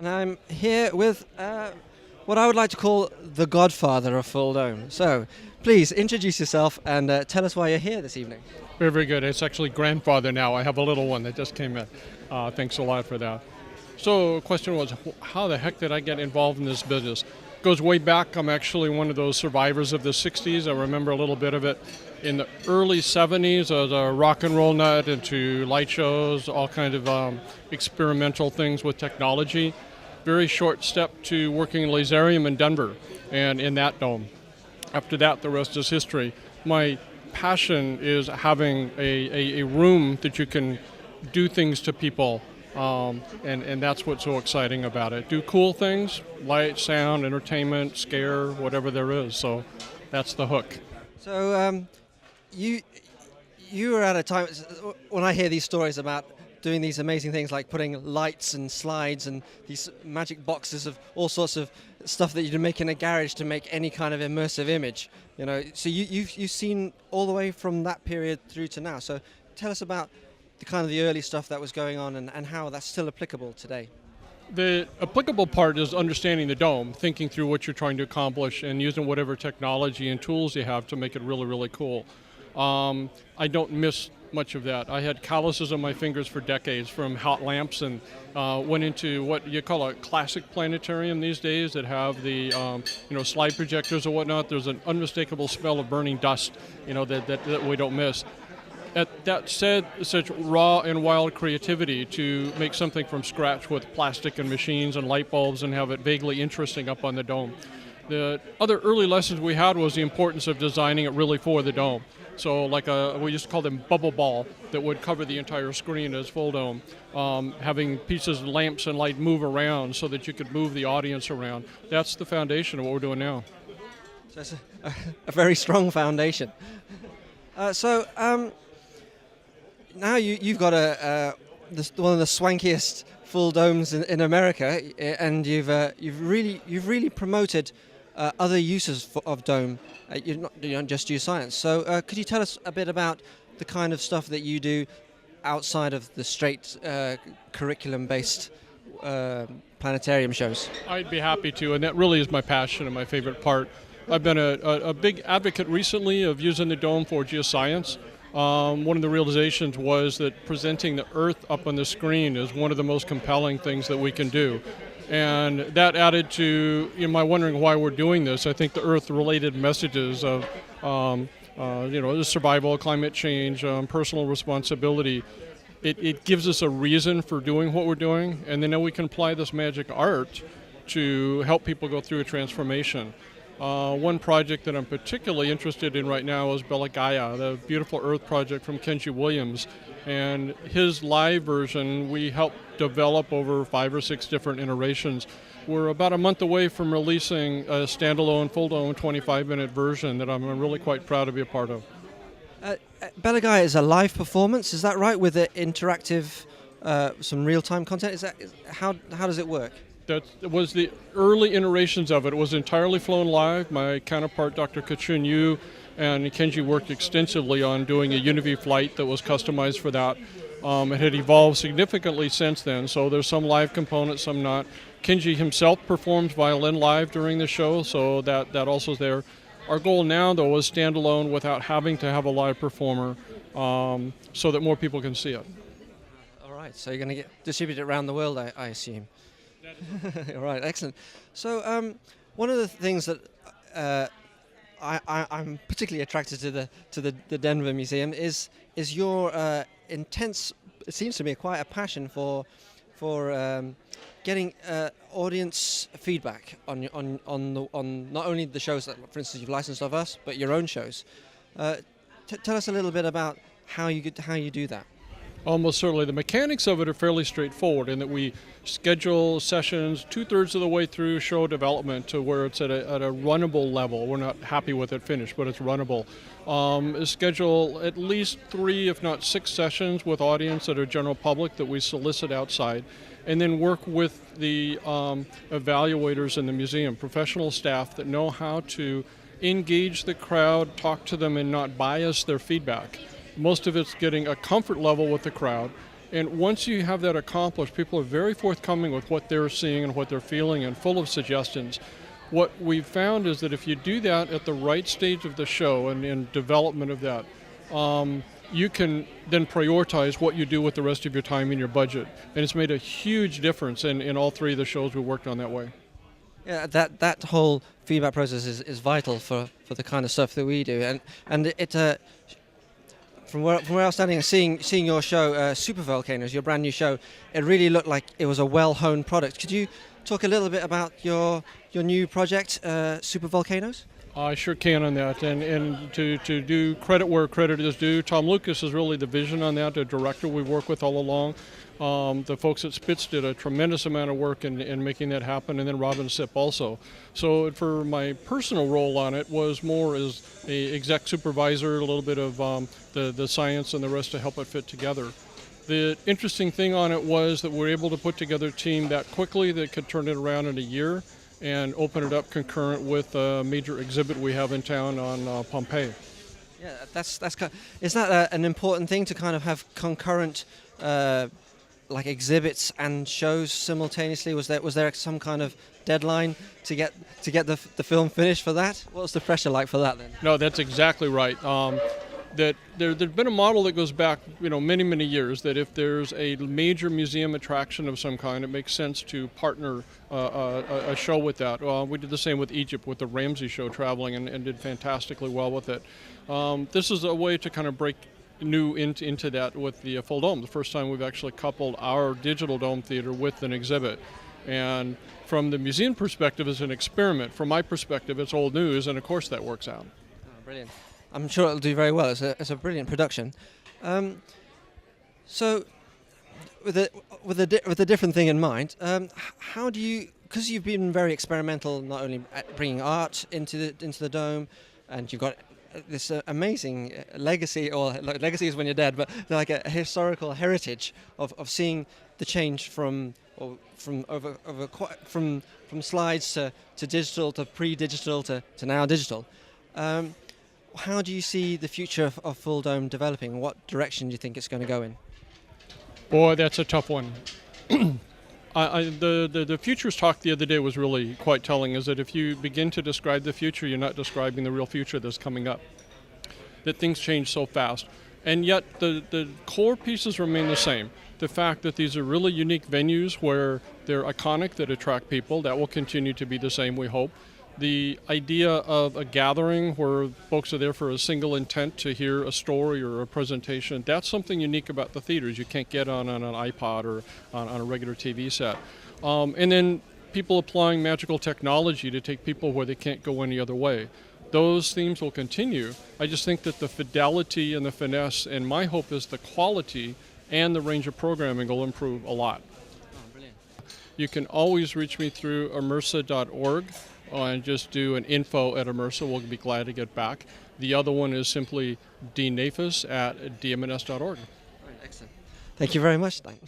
And I'm here with what I would like to call the godfather of Fulldome. So, please introduce yourself and tell us why you're here this evening. Very, very good. It's actually grandfather now. I have a little one that just came in. Thanks a lot for that. So the question was, how the heck did I get involved in this business? Goes way back. I'm actually one of those survivors of the 60s. I remember a little bit of it. In the early 70s, I was a rock and roll nut into light shows, all kind of experimental things with technology. Very short step to working in Planetarium in Denver and in that dome. After that, the rest is history. My passion is having a room that you can do things to people, and that's what's so exciting about it. Do cool things, light, sound, entertainment, scare, whatever there is. So that's the hook. So, you were at a time when I hear these stories about doing these amazing things like putting lights and slides and these magic boxes of all sorts of stuff that you can make in a garage to make any kind of immersive image. You know, so you've seen all the way from that period through to now. So tell us about the kind of the early stuff that was going on and how that's still applicable today. The applicable part is understanding the dome, thinking through what you're trying to accomplish and using whatever technology and tools you have to make it really, really cool. I don't miss much of that. I had calluses on my fingers for decades from hot lamps and went into what you call a classic planetarium these days that have the slide projectors or whatnot. There's an unmistakable smell of burning dust, that we don't miss. That said, such raw and wild creativity to make something from scratch with plastic and machines and light bulbs and have it vaguely interesting up on the dome. The other early lessons we had was the importance of designing it really for the dome. So we used to call them bubble ball that would cover the entire screen as full dome. Having pieces of lamps and light move around so that you could move the audience around. That's the foundation of what we're doing now. So it's a very strong foundation. Now you've got one of the swankiest full domes in America, and you've really promoted other uses of dome. You don't just do science. So could you tell us a bit about the kind of stuff that you do outside of the straight curriculum-based planetarium shows? I'd be happy to, and that really is my passion and my favorite part. I've been a big advocate recently of using the dome for geoscience. One of the realizations was that presenting the Earth up on the screen is one of the most compelling things that we can do. And that added to my wondering why we're doing this. I think the Earth-related messages of the survival, climate change, personal responsibility, it gives us a reason for doing what we're doing, and then we can apply this magic art to help people go through a transformation. One project that I'm particularly interested in right now is Gaia, the Beautiful Earth project from Kenji Williams. And his live version we helped develop over 5 or 6 different iterations. We're about a month away from releasing a standalone Fulldome 25-minute version that I'm really quite proud to be a part of. Gaia is a live performance, is that right, with the interactive, some real-time content? How does it work? That was the early iterations of it. It was entirely flown live. My counterpart, Dr. Kachun Yu, and Kenji worked extensively on doing a Uniview flight that was customized for that. It had evolved significantly since then, so there's some live components, some not. Kenji himself performs violin live during the show, so that also is there. Our goal now, though, is standalone without having to have a live performer, so that more people can see it. All right, so you're going to distribute it around the world, I assume. All right, excellent. So one of the things that I'm particularly attracted to the Denver Museum is your intense. It seems to me quite a passion for getting audience feedback on not only the shows that, for instance, you've licensed of us, but your own shows. Tell us a little bit about how you do that. Almost certainly. The mechanics of it are fairly straightforward in that we schedule sessions 2/3 of the way through show development to where it's at a runnable level. We're not happy with it finished, but it's runnable. Schedule at least 3, if not 6 sessions with audience that are general public that we solicit outside, and then work with the evaluators in the museum, professional staff that know how to engage the crowd, talk to them, and not bias their feedback. Most of it's getting a comfort level with the crowd And once you have that accomplished, people are very forthcoming with what they're seeing and what they're feeling and full of suggestions. What we've found is that if you do that at the right stage of the show and in development of that, you can then prioritize what you do with the rest of your time and your budget. And it's made a huge difference in all three of the shows we worked on that way. Yeah, that whole feedback process is vital for the kind of stuff that we do. And it from where I was standing and seeing your show, Super Volcanoes, your brand new show, it really looked like it was a well-honed product. Could you talk a little bit about your new project, Super Volcanoes? I sure can on that, and to do credit where credit is due, Tom Lucas is really the vision on that, the director we work with all along. The folks at Spitz did a tremendous amount of work in making that happen, and then Robin Sipp also. So for my personal role on it was more as a exec supervisor, a little bit of the science and the rest to help it fit together. The interesting thing on it was that we were able to put together a team that quickly that could turn it around in a year and open it up concurrent with a major exhibit we have in town on Pompeii. Yeah, is that an important thing to kind of have concurrent like exhibits and shows simultaneously? Was there some kind of deadline to get the film finished for that? What was the pressure like for that then? No, that's exactly right. That there's been a model that goes back, many years. That if there's a major museum attraction of some kind, it makes sense to partner a show with that. We did the same with Egypt with the Ramsey show traveling and did fantastically well with it. This is a way to kind of break new into that with the Fulldome. The first time we've actually coupled our digital dome theater with an exhibit. And from the museum perspective, it's an experiment. From my perspective, it's old news, and of course that works out. Oh, brilliant. I'm sure it'll do very well. It's a brilliant production. So, with a different thing in mind, how do you? Because you've been very experimental, not only at bringing art into the dome, and you've got this amazing legacy, or legacy is when you're dead, but like a historical heritage of seeing the change from slides to digital to pre-digital to now digital. How do you see the future of Fulldome developing? What direction do you think it's going to go in? Boy, that's a tough one. The futures talk the other day was really quite telling, is that if you begin to describe the future, you're not describing the real future that's coming up. That things change so fast. And yet the core pieces remain the same. The fact that these are really unique venues where they're iconic, that attract people, that will continue to be the same, we hope. The idea of a gathering where folks are there for a single intent to hear a story or a presentation, that's something unique about the theaters you can't get on an iPod or on a regular TV set. And then people applying magical technology to take people where they can't go any other way. Those themes will continue. I just think that the fidelity and the finesse, and my hope is the quality and the range of programming will improve a lot. Oh, brilliant. You can always reach me through immersa.org. And just do an info at Immersa. We'll be glad to get back. The other one is simply dneafus@dmns.org. Excellent. Thank you very much, Dan.